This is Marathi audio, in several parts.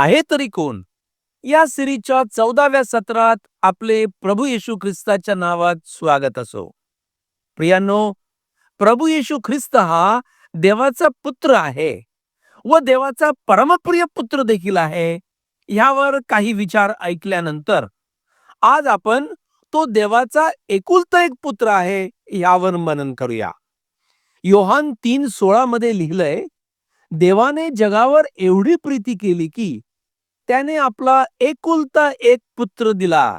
आहे तरी कोण या सिरीजच्या 14व्या सत्रात आपले प्रभू येशू ख्रिस्ताच्या नावात स्वागत असो. प्रियांनो, प्रभू येशू ख्रिस्त हा देवाचा पुत्र आहे व देवाचा परमप्रिय पुत्र देखील आहे. यावर काही विचार ऐकल्यानंतर आज आपण तो देवाचा एकुलता एक पुत्र आहे यावर मनन करूया. योहान 3:16 मध्ये लिहिलंय, देवाने जगावर एवढी प्रीती केली की त्याने आपला एकुलता एक पुत्र दिला,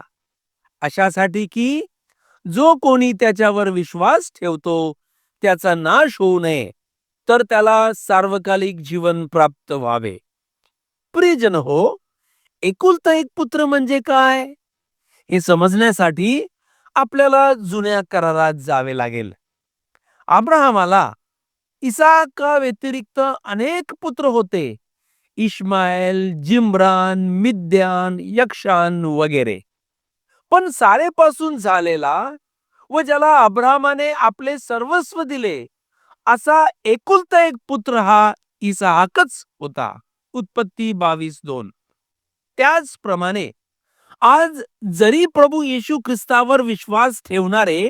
अशासाठी की जो कोणी त्याच्यावर विश्वास ठेवतो त्याचा नाश होऊ नये, तर त्याला सार्वकालिक जीवन प्राप्त व्हावे. प्रियजन हो, एकुलता एक पुत्र म्हणजे काय हे समजण्यासाठी आपल्याला जुन्या करारात जावे लागेल. अब्राहमाला इसाका व्यतिरिक्त अनेक पुत्र होते. इश्माएल, जिम्रान, मिद्यान, यक्षान वगैरे. पण सारेपासून झालेला व ज्याला अब्राहमाने आपले सर्वस्व दिले असा एकुलता एक पुत्र हा इसाकच होता. उत्पत्ती 22:2. त्याचप्रमाणे आज जरी प्रभू येशू ख्रिस्तावर विश्वास ठेवणारे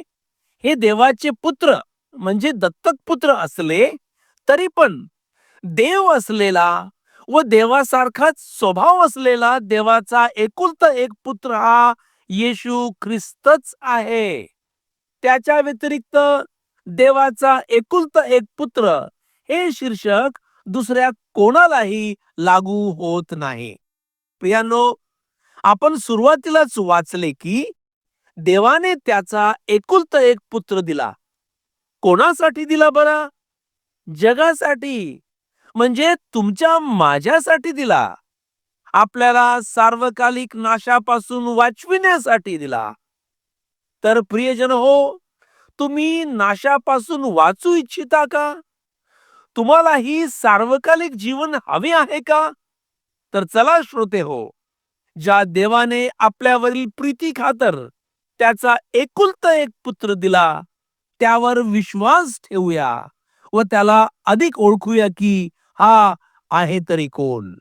हे देवाचे पुत्र म्हणजे दत्तक पुत्र असले तरी पण देव असलेला व देवासारखाच स्वभाव असलेला देवाचा एकुलता एक पुत्र हा येशू ख्रिस्तच आहे. त्याच्या व्यतिरिक्त देवाचा एकुलता एक पुत्र हे शीर्षक दुसऱ्या कोणालाही लागू होत नाही. प्रियांनो, आपण सुरुवातीलाच वाचले की देवाने त्याचा एकुलता एक पुत्र दिला. कोणासाठी दिला बरं? जगासाठी, म्हणजे तुमच्या माझ्यासाठी दिला. आपल्याला सार्वकालिक नाशापासून वाचविण्यासाठी दिला. तर प्रियजन हो, तुम्ही नाशापासून वाचू इच्छिता का? तुम्हाला ही सार्वकालिक जीवन हवे आहे का? तर चला श्रोते हो, ज्या देवाने आपल्यावरील प्रीती खातर त्याचा एकुलता एक पुत्र दिला त्यावर विश्वास ठेवूया व त्याला अधिक ओळखूया की हा आहे तरी कोण.